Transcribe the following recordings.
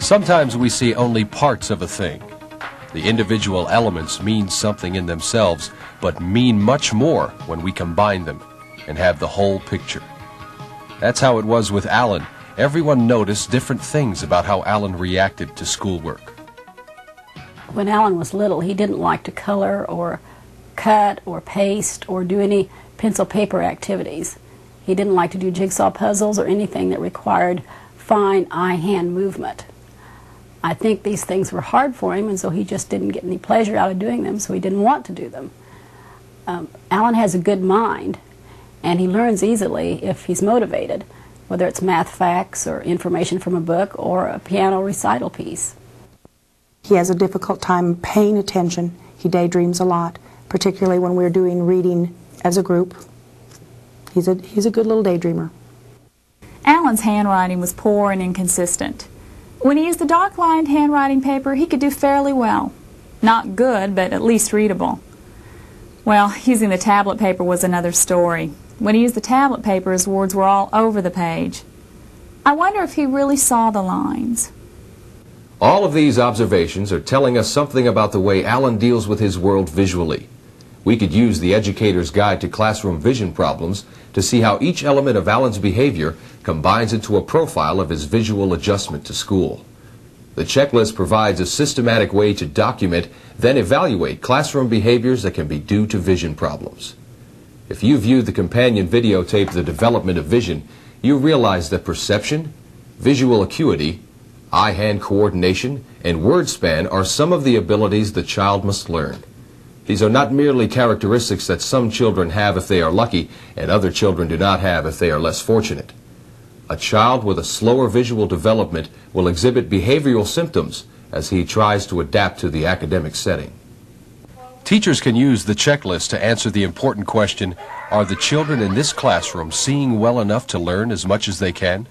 Sometimes we see only parts of a thing. The individual elements mean something in themselves, but mean much more when we combine them and have the whole picture. That's how it was with Alan. Everyone noticed different things about how Alan reacted to schoolwork. When Alan was little, he didn't like to color or cut or paste or do any pencil paper activities. He didn't like to do jigsaw puzzles or anything that required fine eye-hand movement. I think these things were hard for him, and so he just didn't get any pleasure out of doing them, so he didn't want to do them. Alan has a good mind, and he learns easily if he's motivated, whether it's math facts or information from a book or a piano recital piece. He has a difficult time paying attention. He daydreams a lot, particularly when we're doing reading as a group. He's a good little daydreamer. Alan's handwriting was poor and inconsistent. When he used the dark-lined handwriting paper, he could do fairly well. Not good, but at least readable. Well, using the tablet paper was another story. When he used the tablet paper, his words were all over the page. I wonder if he really saw the lines. All of these observations are telling us something about the way Alan deals with his world visually. We could use the Educator's Guide to Classroom Vision Problems to see how each element of Alan's behavior combines into a profile of his visual adjustment to school. The checklist provides a systematic way to document, then evaluate classroom behaviors that can be due to vision problems. If you viewed the companion videotape, The Development of Vision, you realize that perception, visual acuity, eye-hand coordination, and word span are some of the abilities the child must learn. These are not merely characteristics that some children have if they are lucky and other children do not have if they are less fortunate. A child with a slower visual development will exhibit behavioral symptoms as he tries to adapt to the academic setting. Teachers can use the checklist to answer the important question, are the children in this classroom seeing well enough to learn as much as they can?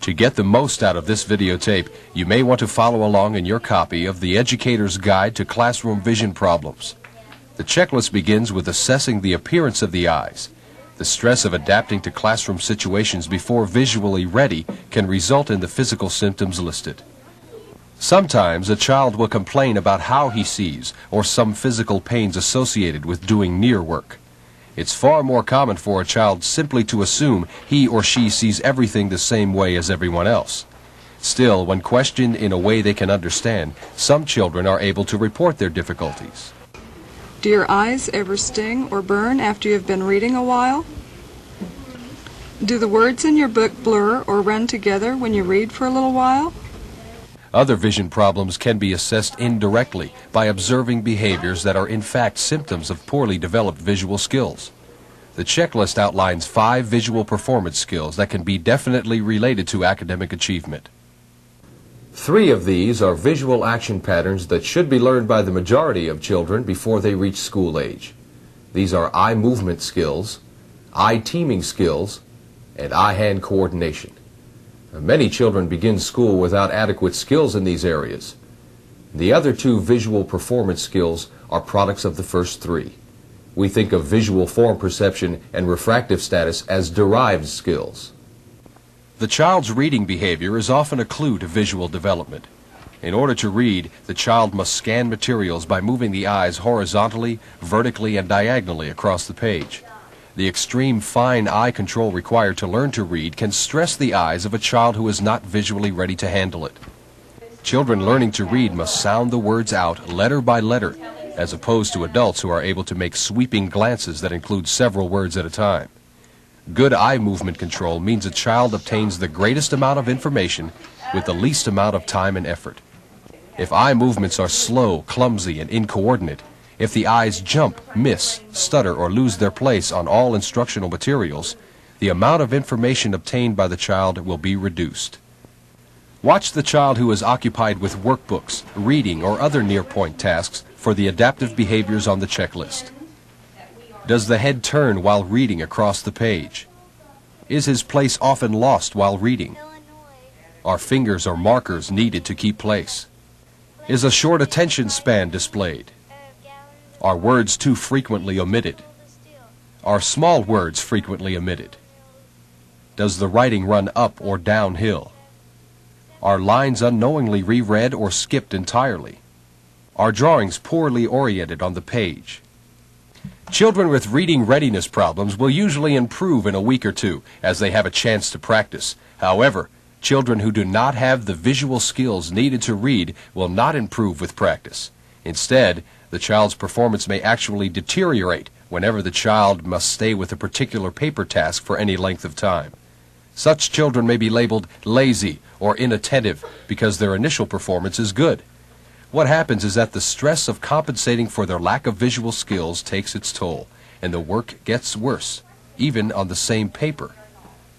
To get the most out of this videotape, you may want to follow along in your copy of the Educator's Guide to Classroom Vision Problems. The checklist begins with assessing the appearance of the eyes. The stress of adapting to classroom situations before visually ready can result in the physical symptoms listed. Sometimes a child will complain about how he sees or some physical pains associated with doing near work. It's far more common for a child simply to assume he or she sees everything the same way as everyone else. Still, when questioned in a way they can understand, some children are able to report their difficulties. Do your eyes ever sting or burn after you have been reading a while? Do the words in your book blur or run together when you read for a little while? Other vision problems can be assessed indirectly by observing behaviors that are in fact symptoms of poorly developed visual skills. The checklist outlines 5 visual performance skills that can be definitely related to academic achievement. 3 of these are visual action patterns that should be learned by the majority of children before they reach school age. These are eye movement skills, eye teaming skills, and eye-hand coordination. Many children begin school without adequate skills in these areas. The other 2 visual performance skills are products of the first 3. We think of visual form perception and refractive status as derived skills. The child's reading behavior is often a clue to visual development. In order to read, the child must scan materials by moving the eyes horizontally, vertically, and diagonally across the page. The extreme fine eye control required to learn to read can stress the eyes of a child who is not visually ready to handle it. Children learning to read must sound the words out letter by letter, as opposed to adults who are able to make sweeping glances that include several words at a time. Good eye movement control means a child obtains the greatest amount of information with the least amount of time and effort. If eye movements are slow, clumsy, and incoordinate, if the eyes jump, miss, stutter, or lose their place on all instructional materials, the amount of information obtained by the child will be reduced. Watch the child who is occupied with workbooks, reading, or other near-point tasks for the adaptive behaviors on the checklist. Does the head turn while reading across the page? Is his place often lost while reading? Are fingers or markers needed to keep place? Is a short attention span displayed? Are words too frequently omitted? Are small words frequently omitted? Does the writing run up or downhill? Are lines unknowingly reread or skipped entirely? Are drawings poorly oriented on the page? Children with reading readiness problems will usually improve in a week or two as they have a chance to practice. However, children who do not have the visual skills needed to read will not improve with practice. Instead, the child's performance may actually deteriorate whenever the child must stay with a particular paper task for any length of time. Such children may be labeled lazy or inattentive because their initial performance is good. What happens is that the stress of compensating for their lack of visual skills takes its toll, and the work gets worse, even on the same paper.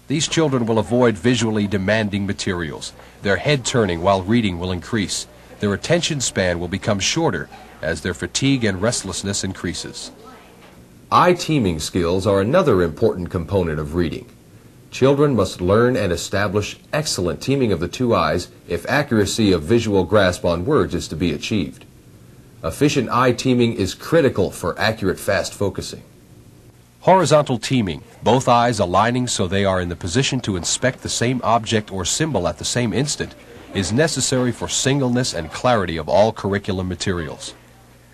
These children will avoid visually demanding materials. Their head turning while reading will increase. Their attention span will become shorter as their fatigue and restlessness increases. Eye teaming skills are another important component of reading. Children must learn and establish excellent teaming of the two eyes if accuracy of visual grasp on words is to be achieved. Efficient eye teaming is critical for accurate fast focusing. Horizontal teaming, both eyes aligning so they are in the position to inspect the same object or symbol at the same instant, is necessary for singleness and clarity of all curriculum materials.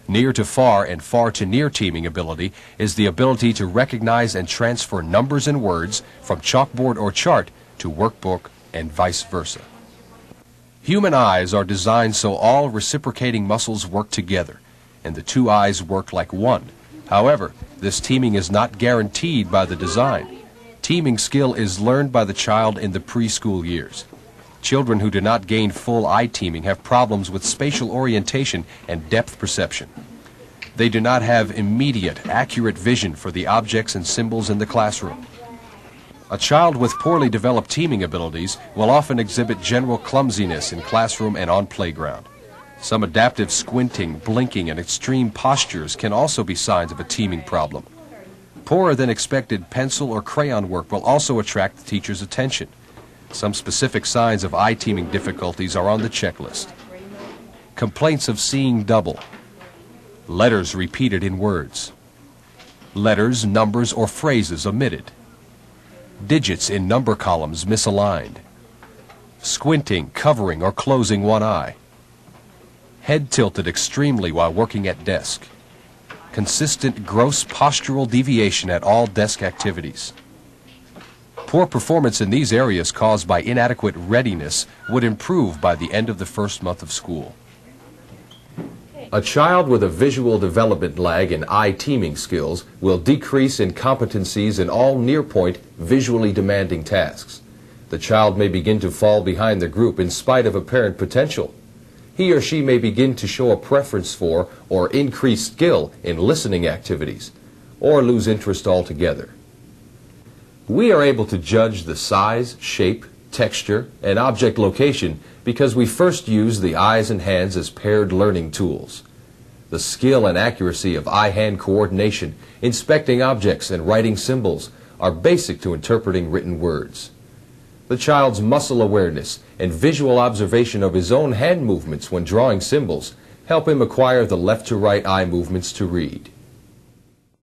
Near to far and far to near teaming ability is the ability to recognize and transfer numbers and words from chalkboard or chart to workbook and vice versa. Human eyes are designed so all reciprocating muscles work together, and the two eyes work like one. However, this teaming is not guaranteed by the design. Teaming skill is learned by the child in the preschool years. Children who do not gain full eye teaming have problems with spatial orientation and depth perception. They do not have immediate, accurate vision for the objects and symbols in the classroom. A child with poorly developed teaming abilities will often exhibit general clumsiness in classroom and on playground. Some adaptive squinting, blinking, and extreme postures can also be signs of a teaming problem. Poorer than expected pencil or crayon work will also attract the teacher's attention. Some specific signs of eye teaming difficulties are on the checklist. Complaints of seeing double. Letters repeated in words. Letters, numbers, or phrases omitted. Digits in number columns misaligned. Squinting, covering, or closing one eye. Head tilted extremely while working at desk. Consistent gross postural deviation at all desk activities. Poor performance in these areas caused by inadequate readiness would improve by the end of the first month of school. A child with a visual development lag in eye teaming skills will decrease in competencies in all near-point, visually demanding tasks. The child may begin to fall behind the group in spite of apparent potential. He or she may begin to show a preference for or increased skill in listening activities, or lose interest altogether. We are able to judge the size, shape, texture, and object location because we first use the eyes and hands as paired learning tools. The skill and accuracy of eye-hand coordination, inspecting objects, and writing symbols are basic to interpreting written words. The child's muscle awareness and visual observation of his own hand movements when drawing symbols help him acquire the left to right eye movements to read.